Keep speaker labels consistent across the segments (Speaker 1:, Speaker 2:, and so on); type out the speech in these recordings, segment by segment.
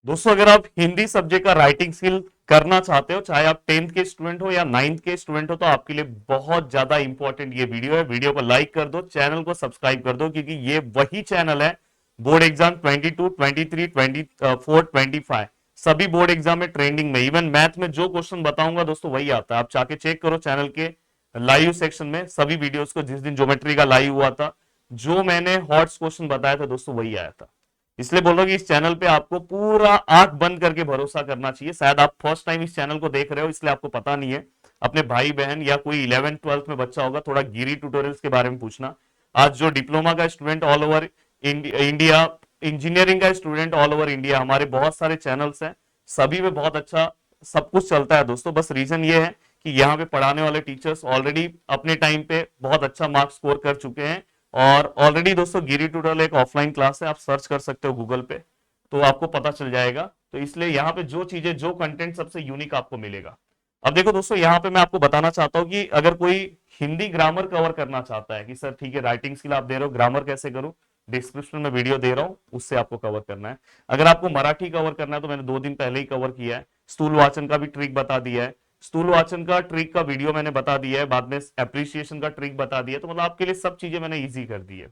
Speaker 1: दोस्तों अगर आप हिंदी सब्जेक्ट का राइटिंग स्किल करना चाहते हो, चाहे आप 10th के स्टूडेंट हो या 9th के स्टूडेंट हो, तो आपके लिए बहुत ज्यादा इंपॉर्टेंट ये वीडियो है। वीडियो को लाइक कर दो, चैनल को सब्सक्राइब कर दो, क्योंकि ये वही चैनल है बोर्ड एग्जाम 22, 23, 24, 25 सभी बोर्ड एग्जाम में ट्रेंडिंग में, इवन मैथ में जो क्वेश्चन बताऊंगा दोस्तों वही आता है। आप जाके चेक करो चैनल के लाइव सेक्शन में सभी वीडियोस को, जिस दिन ज्योमेट्री का लाइव हुआ था जो मैंने हॉट क्वेश्चन बताया था दोस्तों वही आया था। इसलिए बोल रहा हूं कि इस चैनल पे आपको पूरा आंख बंद करके भरोसा करना चाहिए। शायद आप फर्स्ट टाइम इस चैनल को देख रहे हो इसलिए आपको पता नहीं है। अपने भाई बहन या कोई 11th 12th में बच्चा होगा, थोड़ा गिरी ट्यूटोरियल्स के बारे में पूछना। आज जो डिप्लोमा का student all over India, engineering का स्टूडेंट ऑल ओवर इंडिया, हमारे बहुत सारे चैनल्स हैं, सभी में बहुत अच्छा सब कुछ चलता है दोस्तों। बस रीजन ये है कि यहाँ पे पढ़ाने वाले टीचर्स ऑलरेडी अपने टाइम पे बहुत अच्छा मार्क्स स्कोर कर चुके हैं। और ऑलरेडी दोस्तों गिरी ट्यूटोरियल एक ऑफलाइन क्लास है, आप सर्च कर सकते हो गूगल पे, तो आपको पता चल जाएगा। तो इसलिए यहाँ पे जो चीजें, जो कंटेंट सबसे यूनिक आपको मिलेगा। अब देखो दोस्तों, यहाँ पे मैं आपको बताना चाहता हूँ कि अगर कोई हिंदी ग्रामर कवर करना चाहता है कि सर ठीक है राइटिंग स्किल आप दे रहे हो, ग्रामर कैसे करूं, डिस्क्रिप्शन में वीडियो दे रहा हूं, उससे आपको कवर करना है। अगर आपको मराठी कवर करना है तो मैंने 2 दिन पहले ही कवर किया है, स्थूल वाचन का भी ट्रिक बता दिया है। स्थूल वाचन का ट्रिक का वीडियो मैंने बता दिया है, बाद में एप्रिसिएशन का ट्रिक बता दिया है। तो मतलब आपके लिए सब चीजें मैंने इजी कर दी है।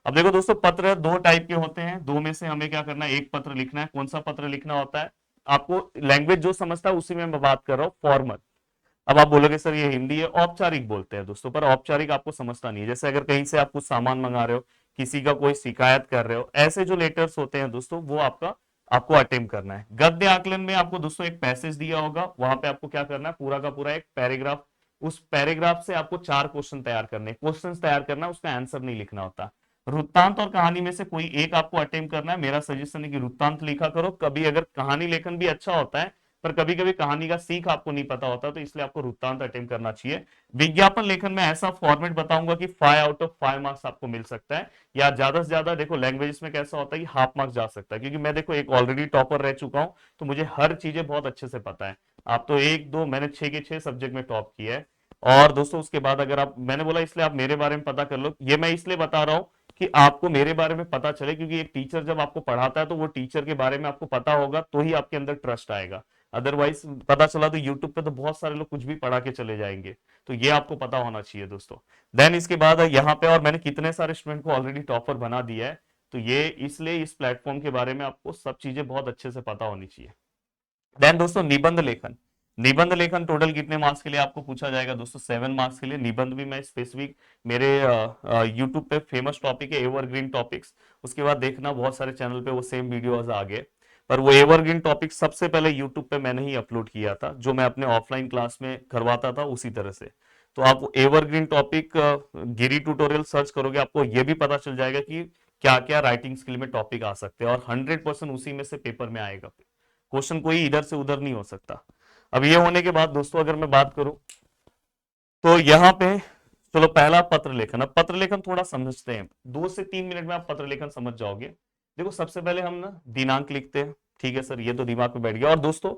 Speaker 1: अब देखो दोस्तों, पत्र 2 टाइप के होते हैं, दो में से हमें क्या करना है, एक पत्र लिखना है। कौन सा पत्र लिखना होता है, आपको लैंग्वेज जो समझता है उसी में मैं बात कर रहा हूँ, फॉर्मल। अब आप बोलोगे सर ये हिंदी है, औपचारिक बोलते हैं दोस्तों, पर औपचारिक आपको समझता नहीं है। जैसे अगर कहीं से आप कुछ सामान मंगा रहे हो, किसी का कोई शिकायत कर रहे हो, ऐसे जो लेटर्स होते हैं दोस्तों वो आपको अटेम्प्ट करना है। गद्य आकलन में आपको दोस्तों एक पैसेज दिया होगा, वहां पे आपको क्या करना है, पूरा का पूरा एक पैराग्राफ, उस पैराग्राफ से आपको 4 क्वेश्चन तैयार करने, क्वेश्चन तैयार करना, उसका आंसर नहीं लिखना होता। वृत्तांत और कहानी में से कोई एक आपको अटेम्प्ट करना है। मेरा सजेशन है कि वृत्तांत लिखा करो। कभी अगर कहानी लेखन भी अच्छा होता है, पर कभी कभी कहानी का सीख आपको नहीं पता होता, तो इसलिए आपको वृत्तांत अटेम्प्ट करना चाहिए। विज्ञापन लेखन में ऐसा फॉर्मेट बताऊंगा कि 5 आउट ऑफ 5 मार्क्स आपको मिल सकता है, या ज्यादा से ज्यादा देखो लैंग्वेजेस में कैसा होता है कि हाफ मार्क्स जा सकता है, क्योंकि मैं देखो एक ऑलरेडी टॉपर रह चुका हूं, तो मुझे हर चीजें बहुत अच्छे से पता है। आप तो एक दो, मैंने 6 के 6 सब्जेक्ट में टॉप किया है। और दोस्तों उसके बाद अगर आप, मैंने बोला इसलिए आप मेरे बारे में पता कर लो, ये मैं इसलिए बता रहा हूं कि आपको मेरे बारे में पता चले, क्योंकि एक टीचर जब आपको पढ़ाता है तो वो टीचर के बारे में आपको पता होगा तो ही आपके अंदर ट्रस्ट आएगा। अदरवाइज पता चला तो यूट्यूब पे तो बहुत सारे लोग कुछ भी पढ़ा के चले जाएंगे। तो ये आपको पता होना चाहिए दोस्तों। देन इसके बाद यहाँ पे, और मैंने कितने सारे स्टूडेंट को ऑलरेडी टॉपर बना दिया है, तो ये इसलिए इस प्लेटफॉर्म के बारे में आपको सब चीजें बहुत अच्छे से पता होनी चाहिए। देन दोस्तों निबंध लेखन, निबंध लेखन टोटल कितने मार्क्स के लिए आपको पूछा जाएगा दोस्तों, 7 मार्क्स के लिए। निबंध भी मैं स्पेसिफिक, मेरे यूट्यूब पे फेमस टॉपिक है एवरग्रीन टॉपिक्स, उसके बाद देखना बहुत सारे चैनल पे वो सेम वीडियोज आ गए। पर वो एवरग्रीन टॉपिक सबसे पहले यूट्यूब पे मैंने ही अपलोड किया था, जो मैं अपने ऑफलाइन क्लास में करवाता था उसी तरह से। तो आप एवरग्रीन टॉपिक गिरी ट्यूटोरियल सर्च करोगे, आपको ये भी पता चल जाएगा कि क्या क्या राइटिंग स्किल में टॉपिक आ सकते हैं, और 100% उसी में से पेपर में आएगा। क्वेश्चन कोई इधर से उधर नहीं हो सकता। अब ये होने के बाद दोस्तों अगर मैं बात करूं, तो यहाँ पे चलो पहला पत्र लेखन। अब पत्र लेखन थोड़ा समझते हैं, 2 से 3 मिनट में आप पत्र लेखन समझ जाओगे। देखो सबसे पहले हम ना दिनांक लिखते हैं, ठीक है सर, ये तो दिमाग में बैठ गया। और दोस्तों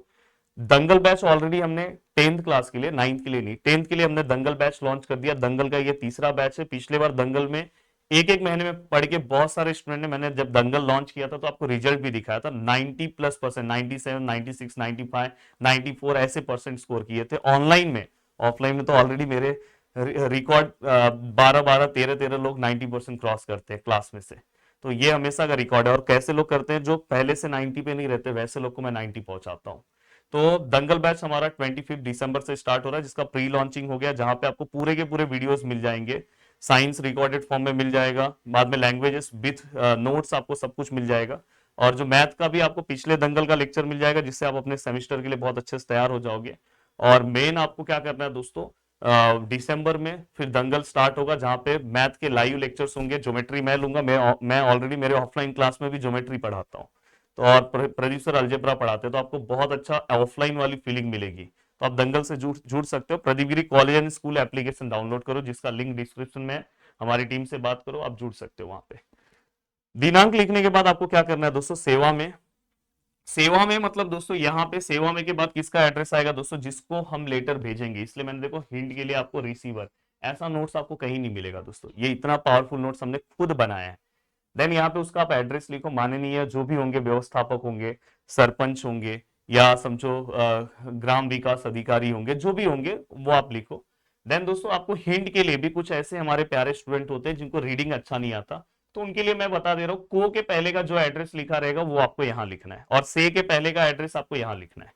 Speaker 1: दंगल बैच ऑलरेडी हमने 10th क्लास के लिए, 9th के लिए नहीं, 10th के लिए हमने दंगल बैच लॉन्च कर दिया। दंगल का ये तीसरा बैच है। पिछले बार दंगल में एक एक महीने में पढ़ के बहुत सारे स्टूडेंट ने, मैंने जब दंगल लॉन्च किया था तो आपको रिजल्ट भी दिखाया था, 90+%, 97, 96, 95, 94 ऐसे परसेंट स्कोर किए थे ऑनलाइन में। ऑफलाइन में तो ऑलरेडी मेरे रिकॉर्ड 12-12, 13-13 लोग 90% क्रॉस करते हैं क्लास में से। तो ये हमेशा का रिकॉर्ड है। और कैसे लोग करते हैं, जो पहले से 90 पे नहीं रहते, वैसे लोग को मैं 90 पहुंचाता हूँ। तो दंगल बैच हमारा 25 दिसंबर से स्टार्ट हो रहा है, जिसका प्री लॉन्चिंग हो गया, जहां पे आपको पूरे के पूरे वीडियोस मिल जाएंगे। साइंस रिकॉर्डेड फॉर्म में मिल जाएगा, बाद में लैंग्वेजेस विथ नोट्स आपको सब कुछ मिल जाएगा। और जो मैथ का भी आपको पिछले दंगल का लेक्चर मिल जाएगा, जिससे आप अपने सेमेस्टर के लिए बहुत अच्छे से तैयार हो जाओगे। और मेन आपको क्या करना है दोस्तों, दिसंबर में फिर दंगल स्टार्ट होगा, जहां पे मैथ के लाइव लेक्चर्स होंगे। ज्योमेट्री मैं लूंगा, मैं ऑलरेडी मेरे ऑफलाइन क्लास में भी ज्योमेट्री पढ़ाता हूँ। तो और प्रोड्यूसर अलजेब्रा पढ़ाते हैं, तो आपको बहुत अच्छा ऑफलाइन वाली फीलिंग मिलेगी। तो आप दंगल से जुड़ जुड़ सकते हो। Pradeep Giri college and school application download करो, जिसका लिंक डिस्क्रिप्शन में है। हमारी टीम से बात करो, आप जुड़ सकते हो वहां पे। दिनांक लिखने के बाद आपको क्या करना है दोस्तों, सेवा में। सेवा में मतलब दोस्तों यहाँ पे सेवा में के बाद किसका एड्रेस आएगा दोस्तों, जिसको हम लेटर भेजेंगे। इसलिए मैंने देखो हिंट के लिए आपको रिसीवर, ऐसा नोट्स आपको कहीं नहीं मिलेगा दोस्तों, ये इतना पावरफुल नोट्स हमने खुद बनाया है। देन यहाँ पे उसका आप एड्रेस लिखो, माननीय जो भी होंगे व्यवस्थापक होंगे, सरपंच होंगे, या समझो ग्राम विकास अधिकारी होंगे, जो भी होंगे वो आप लिखो। देन दोस्तों आपको हिंट के लिए भी, कुछ ऐसे हमारे प्यारे स्टूडेंट होते हैं जिनको रीडिंग अच्छा नहीं आता, तो उनके लिए मैं बता दे रहा हूँ, को के पहले का जो एड्रेस लिखा रहेगा वो आपको यहाँ लिखना है, और से के पहले का एड्रेस आपको यहाँ लिखना है।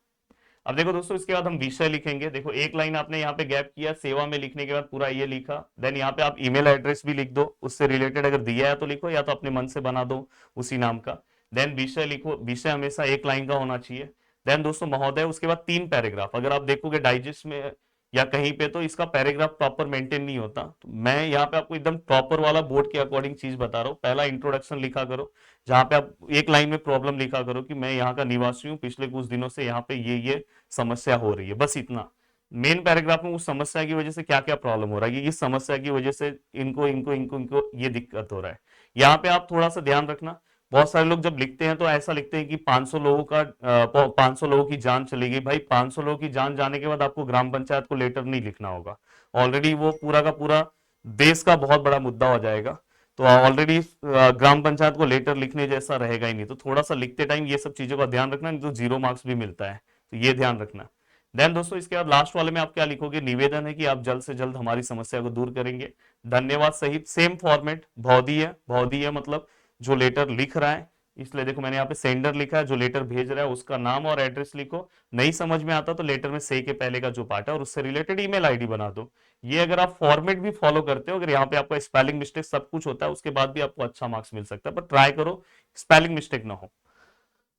Speaker 1: अब देखो दोस्तों, इसके बाद हम विषय लिखेंगे। देखो एक लाइन आपने यहाँ पे गैप किया, सेवा में लिखने के बाद पूरा ये लिखा। देन यहाँ पे आप ईमेल एड्रेस भी लिख दो, उससे रिलेटेड अगर दिया है तो लिखो, या तो अपने मन से बना दो उसी नाम का। देन विषय लिखो, विषय हमेशा एक लाइन का होना चाहिए। देन दोस्तों महोदय, उसके बाद 3 पैराग्राफ। अगर आप देखोगे डाइजेस्ट में या कहीं पे, तो इसका पैराग्राफ प्रॉपर मेंटेन नहीं होता, तो मैं यहाँ पे आपको एकदम प्रॉपर वाला बोर्ड के अकॉर्डिंग चीज बता रहा हूँ। पहला इंट्रोडक्शन लिखा करो, जहां पे आप एक लाइन में प्रॉब्लम लिखा करो कि मैं यहाँ का निवासी हूँ, पिछले कुछ दिनों से यहाँ पे ये समस्या हो रही है, बस इतना। मेन पैराग्राफ में उस समस्या की वजह से क्या क्या प्रॉब्लम हो रहा है, इस समस्या की वजह से इनको इनको इनको इनको ये दिक्कत हो रहा है। यहाँ पे आप थोड़ा सा ध्यान रखना, बहुत सारे लोग जब लिखते हैं तो ऐसा लिखते हैं कि 500 लोगों का 500 लोगों की जान चली गई। भाई 500 लोगों की जान जाने के बाद आपको ग्राम पंचायत को लेटर नहीं लिखना होगा, ऑलरेडी वो पूरा का पूरा देश का बहुत बड़ा मुद्दा हो जाएगा। तो ऑलरेडी ग्राम पंचायत को लेटर लिखने जैसा रहेगा ही नहीं, तो थोड़ा सा लिखते टाइम ये सब चीजों का ध्यान रखना, नहीं तो 0 मार्क्स भी मिलता है, तो ये ध्यान रखना। देन दोस्तों इसके बाद लास्ट वाले में आप क्या लिखोगे, निवेदन है कि आप जल्द से जल्द हमारी समस्या को दूर करेंगे, धन्यवाद सहित। सेम फॉर्मेट, भौदीय, भौदीय मतलब जो लेटर लिख रहा है, इसलिए देखो मैंने यहाँ पे सेंडर लिखा है, जो लेटर भेज रहा है उसका नाम और एड्रेस लिखो। नहीं समझ में आता तो लेटर में से के पहले का जो पार्ट है और उससे रिलेटेड ईमेल आईडी बना दो। ये अगर आप फॉर्मेट भी फॉलो करते हो, अगर यहाँ पे आपका स्पेलिंग मिस्टेक सब कुछ होता है, उसके बाद भी आपको अच्छा मार्क्स मिल सकता है, पर ट्राई करो स्पेलिंग मिस्टेक ना हो।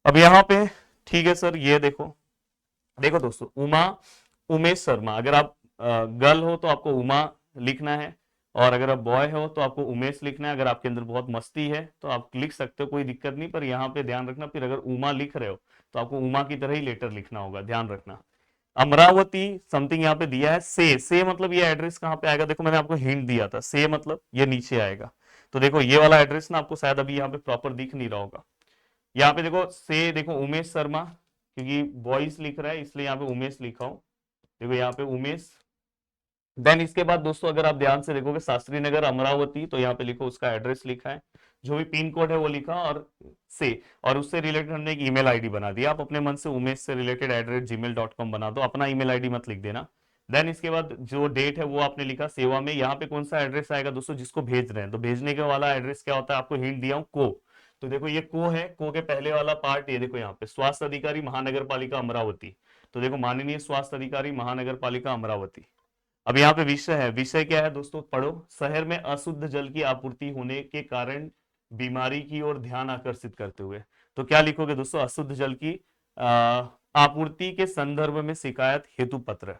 Speaker 1: अब यहाँ पे ठीक है सर, ये देखो, देखो दोस्तों, उमा, उमेश शर्मा, अगर आप गर्ल हो तो आपको उमा लिखना है, और अगर आप बॉय हो तो आपको उमेश लिखना है। अगर आपके अंदर बहुत मस्ती है तो आप लिख सकते हो, कोई दिक्कत नहीं, पर यहाँ पे ध्यान रखना, फिर अगर उमा लिख रहे हो तो आपको उमा की तरह ही लेटर लिखना होगा, ध्यान रखना। अमरावती समथिंग यहाँ पे दिया है, से मतलब ये एड्रेस कहाँ पे आएगा, देखो मैंने आपको हिंट दिया था, से मतलब ये नीचे आएगा। तो देखो ये वाला एड्रेस ना आपको शायद अभी यहाँ पे प्रॉपर दिख नहीं रहा होगा। यहाँ पे देखो से, देखो उमेश शर्मा, क्योंकि बॉयज लिख रहा है इसलिए यहाँ पे उमेश लिखा हूं, देखो यहाँ पे उमेश। देन इसके बाद दोस्तों अगर आप ध्यान से देखोगे, शास्त्री नगर अमरावती, तो यहाँ पे लिखो उसका एड्रेस लिखा है, जो भी पिन कोड है वो लिखा, और से, और उससे रिलेटेड हमने एक ईमेल आईडी बना दिया। आप अपने मन से उमेश से रिलेटेड @gmail.com बना दो, अपना ईमेल आईडी मत लिख देना। देन इसके बाद जो डेट है वो आपने लिखा, सेवा में यहाँ पे कौन सा एड्रेस आएगा दोस्तों, जिसको भेज रहे हैं, तो भेजने के वाला एड्रेस क्या होता है, आपको हिंट दिया हूँ, को। तो देखो ये को है, को के पहले वाला पार्ट ये देखो, यहाँ पे स्वास्थ्य अधिकारी महानगर पालिका अमरावती, तो देखो माननीय स्वास्थ्य अधिकारी महानगर पालिका अमरावती। अब यहाँ पे विषय है, विषय क्या है दोस्तों, पढ़ो, शहर में अशुद्ध जल की आपूर्ति होने के कारण बीमारी की ओर ध्यान आकर्षित करते हुए, तो क्या लिखोगे दोस्तों, अशुद्ध जल की आपूर्ति के संदर्भ में शिकायत हेतु पत्र,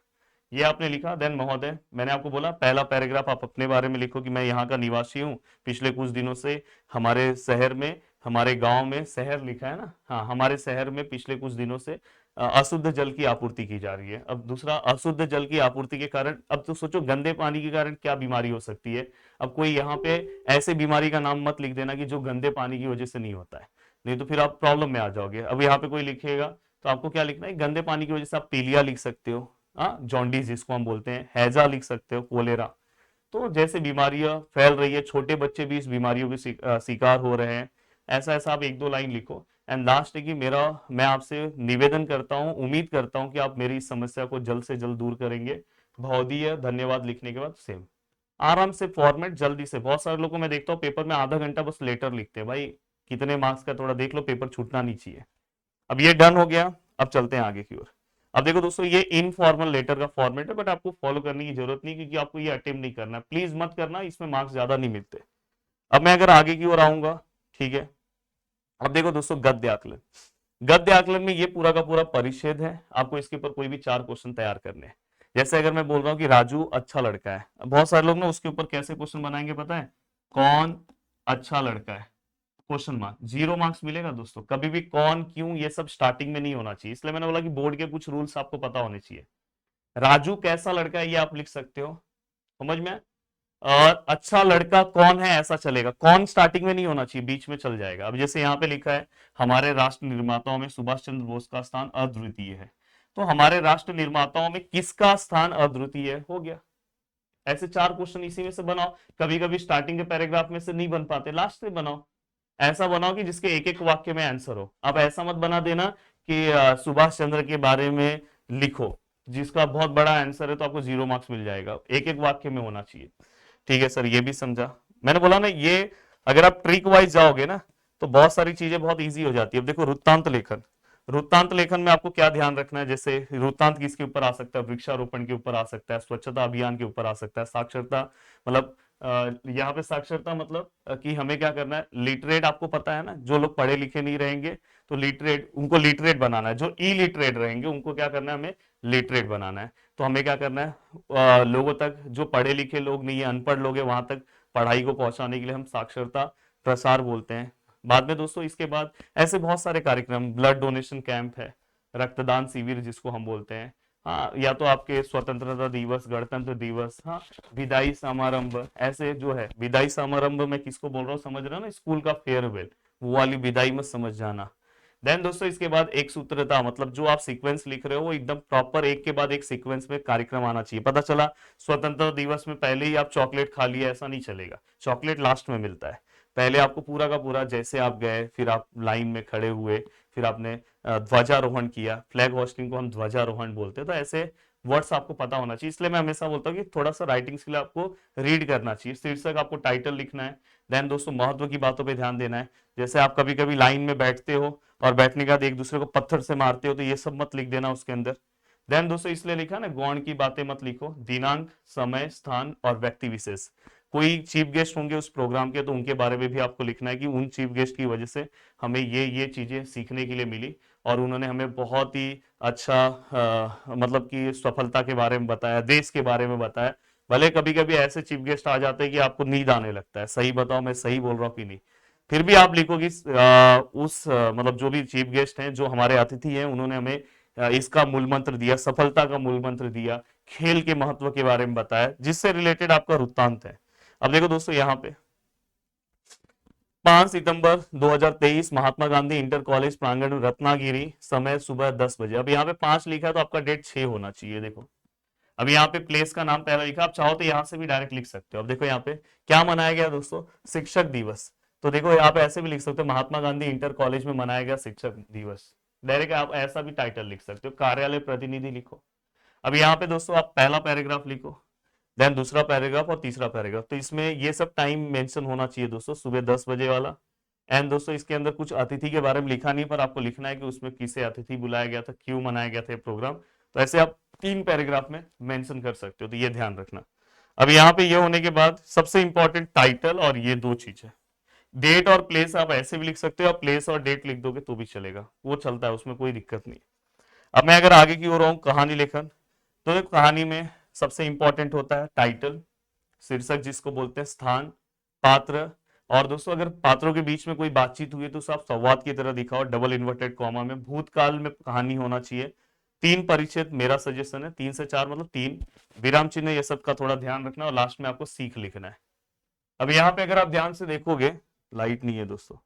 Speaker 1: ये आपने लिखा। देन महोदय, मैंने आपको बोला पहला पैराग्राफ आप अपने बारे में लिखो कि मैं यहाँ का निवासी हूँ, पिछले कुछ दिनों से हमारे शहर में, हमारे गांव में, शहर लिखा है ना, हाँ, हमारे शहर में पिछले कुछ दिनों से अशुद्ध जल की आपूर्ति की जा रही है। अब दूसरा, अशुद्ध जल की आपूर्ति के कारण, अब तो सोचो गंदे पानी के कारण क्या बीमारी हो सकती है। अब कोई यहाँ पे ऐसे बीमारी का नाम मत लिख देना कि जो गंदे पानी की वजह से नहीं होता है, नहीं तो फिर आप प्रॉब्लम में आ जाओगे। अब यहाँ पे कोई लिखेगा तो आपको क्या लिखना है, गंदे पानी की वजह से आप पीलिया लिख सकते हो, हाँ, जॉन्डिस जिसको हम बोलते हैं, हैजा लिख सकते हो, कोलेरा, तो जैसे बीमारियां फैल रही है, छोटे बच्चे भी इस बीमारियों के शिकार हो रहे हैं, ऐसा ऐसा आप 1-2 लाइन लिखो। एंड लास्ट है कि मैं आपसे निवेदन करता हूं, उम्मीद करता हूं कि आप मेरी इस समस्या को जल्द से जल्द दूर करेंगे, भौदीय, धन्यवाद लिखने के बाद सेम, आराम से फॉर्मेट जल्दी से। बहुत सारे लोगों को मैं देखता हूँ पेपर में आधा घंटा बस लेटर लिखते हैं, भाई कितने मार्क्स का थोड़ा देख लो, पेपर छूटना नहीं चाहिए। अब ये डन हो गया, अब चलते हैं आगे की ओर। अब देखो दोस्तों, ये इनफॉर्मल लेटर का फॉर्मेट है, बट आपको फॉलो करने की जरूरत नहीं, क्योंकि आपको ये अटेम्प्ट नहीं करना, प्लीज मत करना, इसमें मार्क्स ज्यादा नहीं मिलते। अब मैं अगर आगे की ओर आऊंगा, ठीक है, अब देखो दोस्तों, गद्य आकलन। गद्य आकलन में ये पूरा का पूरा परिच्छेद है, आपको इसके ऊपर कोई भी 4 क्वेश्चन तैयार करने हैं। जैसे अगर मैं बोल रहा हूँ कि राजू अच्छा लड़का है, बहुत सारे लोग ना उसके ऊपर कैसे क्वेश्चन बनाएंगे पता है, कौन अच्छा लड़का है, क्वेश्चन मार्क, 0 मार्क्स मिलेगा दोस्तों। कभी भी कौन, क्यों, ये सब स्टार्टिंग में नहीं होना चाहिए, इसलिए मैंने बोला कि बोर्ड के कुछ रूल्स आपको पता होने चाहिए। राजू कैसा लड़का है ये आप लिख सकते हो, समझ में। और अच्छा लड़का कौन है ऐसा चलेगा, कौन स्टार्टिंग में नहीं होना चाहिए, बीच में चल जाएगा। अब जैसे यहाँ पे लिखा है, हमारे राष्ट्र निर्माताओं में सुभाष चंद्र बोस का स्थान अद्वितीय है, तो हमारे राष्ट्र निर्माताओं में किसका स्थान अद्वितीय है, हो गया। ऐसे 4 क्वेश्चन इसी में से बनाओ, कभी कभी स्टार्टिंग के पैराग्राफ में से नहीं बन पाते, लास्ट में बनाओ, ऐसा बनाओ कि जिसके एक एक वाक्य में आंसर हो। अब ऐसा मत बना देना कि सुभाष चंद्र के बारे में लिखो जिसका बहुत बड़ा आंसर है तो आपको 0 मार्क्स मिल जाएगा, एक एक वाक्य में होना चाहिए। ठीक है सर, ये भी समझा। मैंने बोला ना, ये अगर आप ट्रिक वाइज जाओगे ना तो बहुत सारी चीजें बहुत इजी हो जाती है। अब देखो वृत्तांत लेखन, वृत्तांत लेखन में आपको क्या ध्यान रखना है, जैसे वृत्तांत किसके ऊपर आ सकता है, वृक्षारोपण के ऊपर आ सकता है, स्वच्छता अभियान के ऊपर आ सकता है, साक्षरता मतलब यहाँ पे साक्षरता मतलब कि हमें क्या करना है, लिटरेट आपको पता है ना, जो लोग पढ़े लिखे नहीं रहेंगे तो लिटरेट, उनको लिटरेट बनाना है, जो ई लिटरेट रहेंगे उनको क्या करना है, हमें लिटरेट बनाना है। तो हमें क्या करना है, लोगों तक, जो पढ़े लिखे लोग नहीं है, अनपढ़ लोग है, वहां तक पढ़ाई को पहुंचाने के लिए हम साक्षरता प्रसार बोलते हैं। बाद में दोस्तों इसके बाद ऐसे बहुत सारे कार्यक्रम, ब्लड डोनेशन कैंप है, रक्तदान शिविर जिसको हम बोलते हैं, हाँ, या तो आपके स्वतंत्रता दिवस, गणतंत्र दिवस, हाँ, विदाई समारंभ, ऐसे जो है विदाई समारंभ में किसको बोल रहा हूँ समझ रहा हूँ ना, स्कूल का फेयरवेल, वो वाली विदाई मत समझ जाना। देन दोस्तों इसके बाद एक सूत्रता, मतलब जो आप सीक्वेंस लिख रहे हो वो एकदम प्रॉपर एक के बाद एक सीक्वेंस में कार्यक्रम आना चाहिए। पता चला स्वतंत्रता दिवस में पहले ही आप चॉकलेट खा लिया, ऐसा नहीं चलेगा, चॉकलेट लास्ट में मिलता है। पहले आपको पूरा का पूरा, जैसे आप गए, फिर आप लाइन में खड़े हुए, फिर आपने ध्वजारोहण किया, फ्लैग होस्टिंग को हम ध्वजारोहण बोलते हैं, तो ऐसे वर्ड्स आपको पता होना चाहिए। इसलिए मैं हमेशा बोलता हूँ कि थोड़ा सा राइटिंग के लिए आपको रीड करना चाहिए। शीर्षक आपको टाइटल लिखना है। देन दोस्तों महत्व की बातों पे ध्यान देना है। जैसे आप कभी कभी लाइन में बैठते हो और बैठने के बाद एक दूसरे को पत्थर से मारते हो, तो ये सब मत लिख देना उसके अंदर। देन दोस्तों इसलिए लिखा ना, गौण की बातें मत लिखो, दिनांक, समय, स्थान और व्यक्ति विशेष। कोई चीफ गेस्ट होंगे उस प्रोग्राम के, तो उनके बारे में भी आपको लिखना है कि उन चीफ गेस्ट की वजह से हमें ये चीजें सीखने के लिए मिली और उन्होंने हमें बहुत ही अच्छा मतलब कि सफलता के बारे में बताया, देश के बारे में बताया। भले कभी कभी ऐसे चीफ गेस्ट आ जाते हैं कि आपको नींद आने लगता है, सही बताओ मैं सही बोल रहा हूँ कि नहीं, फिर भी आप लिखोगे मतलब जो भी चीफ गेस्ट हैं, जो हमारे अतिथि हैं, उन्होंने हमें इसका मूल मंत्र दिया, सफलता का मूल मंत्र दिया, खेल के महत्व के बारे में बताया, जिससे रिलेटेड आपका वृत्तांत है। अब देखो दोस्तों यहाँ पे 5 सितंबर 2023 महात्मा गांधी इंटर कॉलेज प्रांगण रत्नागिरी, समय सुबह 10 बजे। अब यहाँ पे 5 लिखा है तो आपका डेट 6 होना चाहिए। देखो अब यहाँ पे प्लेस का नाम पहला लिखा, आप चाहो तो यहाँ से भी डायरेक्ट लिख सकते हो। अब देखो यहाँ पे क्या मनाया गया दोस्तों, शिक्षक दिवस, तो देखो यहाँ पे ऐसे भी लिख सकते हो, महात्मा गांधी इंटर कॉलेज में मनाया गया शिक्षक दिवस, डायरेक्ट आप ऐसा भी टाइटल लिख सकते हो, कार्यालय प्रतिनिधि लिखो। अब यहाँ पे दोस्तों आप पहला पैराग्राफ लिखो, देन दूसरा पैराग्राफ और तीसरा पैराग्राफ, तो इसमें ये सब टाइम मेंशन होना चाहिए दोस्तों, सुबह 10 बजे वाला। एंड दोस्तों इसके अंदर कुछ अतिथि के बारे में लिखा नहीं, पर आपको लिखना है कि उसमें किसे अतिथि बुलाया गया था, क्यों मनाया गया था ये प्रोग्राम, तो ऐसे आप 3 पैराग्राफ में मेंशन कर सकते हो, तो ये ध्यान रखना। अब यहाँ पे ये होने के बाद सबसे इंपॉर्टेंट टाइटल और ये 2 चीजें, डेट और प्लेस आप ऐसे भी लिख सकते हो, आप प्लेस और डेट लिख दोगे तो भी चलेगा, वो चलता है, उसमें कोई दिक्कत नहीं। अब मैं अगर आगे की ओर आऊं, कहानी लेखन, तो देखो कहानी में सबसे इंपॉर्टेंट होता है टाइटल, शीर्षक जिसको बोलते हैं, स्थान, पात्र, और दोस्तों अगर पात्रों के बीच में कोई बातचीत हुई है तो सब संवाद की तरह दिखाओ, डबल इन्वर्टेड कॉमा में, भूतकाल में कहानी होना चाहिए, 3 परिच्छेद, मेरा सजेशन है 3 से 4, मतलब 3 विराम चिन्ह, ये सब का थोड़ा ध्यान रखना, और लास्ट में आपको सीख लिखना है। अब यहाँ पे अगर आप ध्यान से देखोगे, लाइट नहीं है दोस्तों,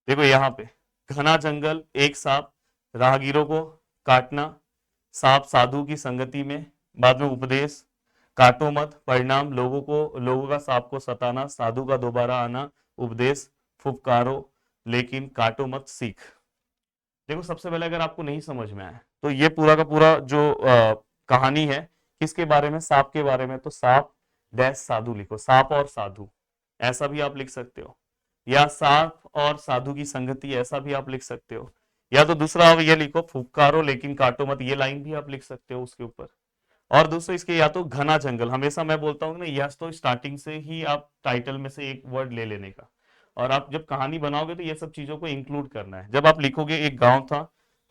Speaker 1: देखो यहाँ पे घना जंगल, एक सांप, राहगीरों को काटना, सांप साधु की संगति में, बाद में उपदेश, काटो मत, परिणाम लोगों का सांप को सताना, साधु का दोबारा आना, उपदेश, फुफकारो लेकिन काटो मत, सीख। देखो सबसे पहले अगर आपको नहीं समझ में आया तो ये पूरा का पूरा जो कहानी है किसके बारे में, सांप के बारे में, तो सांप डैश साधु लिखो, सांप और साधु ऐसा भी आप लिख सकते हो, या सांप और साधु की संगति ऐसा भी आप लिख सकते हो, या तो दूसरा आप ये लिखो, फुफकारो लेकिन काटो मत, ये लाइन भी आप लिख सकते हो उसके ऊपर। और दोस्तों इसके या तो घना जंगल, हमेशा मैं बोलता हूँ ना, यह तो स्टार्टिंग से ही आप टाइटल में से एक वर्ड ले लेने का, और आप जब कहानी बनाओगे तो ये सब चीजों को इंक्लूड करना है। जब आप लिखोगे एक गांव था,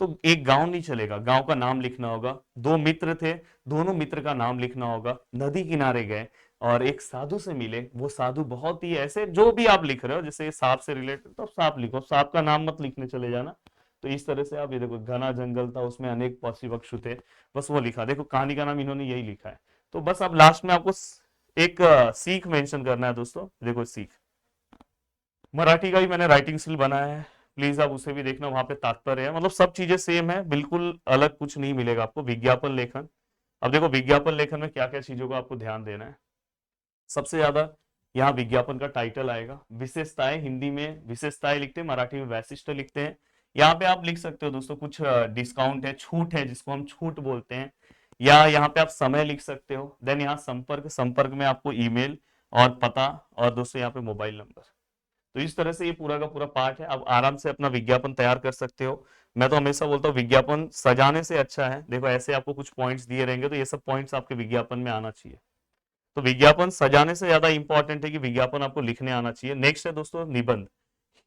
Speaker 1: तो एक गांव नहीं चलेगा, गांव का नाम लिखना होगा, 2 मित्र थे, दोनों मित्र का नाम लिखना होगा, नदी किनारे गए और एक साधु से मिले, वो साधु बहुत ही ऐसे, जो भी आप लिख रहे हो, जैसे सांप से रिलेटेड तो सांप लिखो, सांप का नाम मत लिखने चले जाना। तो इस तरह से आप ये देखो, घना जंगल था, उसमें अनेक पक्षी पक्षु थे, बस वो लिखा, देखो कहानी का नाम इन्होंने यही लिखा है। तो बस अब लास्ट में आपको एक सीख मेंशन करना है दोस्तों, देखो सीख, मराठी का भी मैंने राइटिंग स्किल बनाया है, प्लीज आप उसे भी देखना, वहां पे तात्पर्य है, मतलब सब चीजें सेम है, बिल्कुल अलग कुछ नहीं मिलेगा आपको। विज्ञापन लेखन, अब देखो विज्ञापन लेखन में क्या क्या चीजों को आपको ध्यान देना है, सबसे ज्यादा यहाँ विज्ञापन का टाइटल आएगा। विशेषताएं, हिंदी में विशेषताएं लिखते हैं, मराठी में वैशिष्ट्य लिखते हैं। यहाँ पे आप लिख सकते हो दोस्तों कुछ डिस्काउंट है, छूट है, जिसको हम छूट बोलते हैं, या यहाँ पे आप समय लिख सकते हो। देन यहाँ संपर्क, संपर्क में आपको ईमेल और पता, और दोस्तों यहाँ पे मोबाइल नंबर। तो इस तरह से ये पूरा का पूरा पार्ट है। आप आराम से अपना विज्ञापन तैयार कर सकते हो। मैं तो हमेशा बोलता हूँ विज्ञापन सजाने से अच्छा है, देखो ऐसे आपको कुछ पॉइंट्स दिए रहेंगे तो ये सब पॉइंट्स आपके विज्ञापन में आना चाहिए। तो विज्ञापन सजाने से ज्यादा इंपॉर्टेंट है कि विज्ञापन आपको लिखने आना चाहिए। नेक्स्ट है दोस्तों निबंध।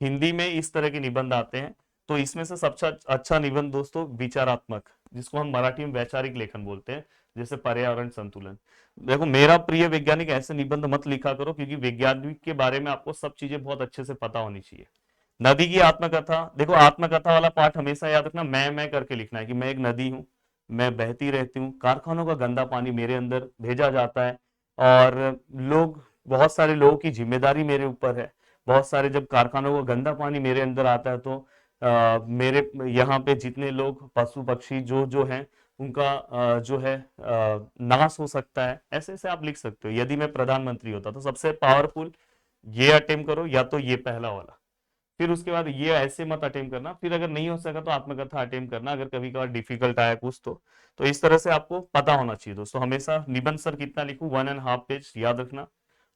Speaker 1: हिंदी में इस तरह के निबंध आते हैं, तो इसमें से सबसे अच्छा निबंध दोस्तों विचारात्मक, जिसको हम मराठी में वैचारिक लेखन बोलते हैं, जैसे पर्यावरण संतुलन। देखो मेरा प्रिय वैज्ञानिक ऐसे निबंध मत लिखा करो, क्योंकि वैज्ञानिक के बारे में आपको सब चीजें बहुत अच्छे से पता होनी चाहिए। नदी की आत्मकथा, देखो आत्मकथा वाला पार्ट हमेशा याद रखना, मैं करके लिखना है कि मैं एक नदी हूँ, मैं बहती रहती हूँ, कारखानों का गंदा पानी मेरे अंदर भेजा जाता है, और लोग, बहुत सारे लोगों की जिम्मेदारी मेरे ऊपर है। बहुत सारे जब कारखानों का गंदा पानी मेरे अंदर आता है तो मेरे यहाँ पे जितने लोग, पशु पक्षी जो हैं, उनका जो है नाश हो सकता है। ऐसे ऐसे आप लिख सकते हो। यदि मैं प्रधानमंत्री होता तो सबसे पावरफुल ये अटेम्प्ट करो, या तो ये पहला वाला, फिर उसके बाद ये ऐसे मत अटेम्प्ट करना, फिर अगर नहीं हो सका तो आत्मकथा अटेम्प्ट करना, अगर कभी कभार डिफिकल्ट आया कुछ तो इस तरह से आपको पता होना चाहिए दोस्तों। हमेशा निबंध सर कितना लिखूं, 1.5 पेज याद रखना।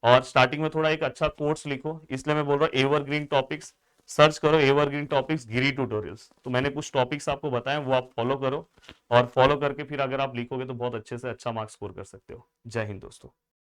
Speaker 1: और स्टार्टिंग में थोड़ा एक अच्छा कोर्स लिखो, इसलिए मैं बोल रहा हूँ एवरग्रीन टॉपिक्स, सर्च करो एवरग्रीन टॉपिक्स गिरी ट्यूटोरियल्स। तो मैंने कुछ टॉपिक्स आपको बताए, वो आप फॉलो करो, और फॉलो करके फिर अगर आप लिखोगे तो बहुत अच्छे से अच्छा मार्क्स स्कोर कर सकते हो। जय हिंद दोस्तों।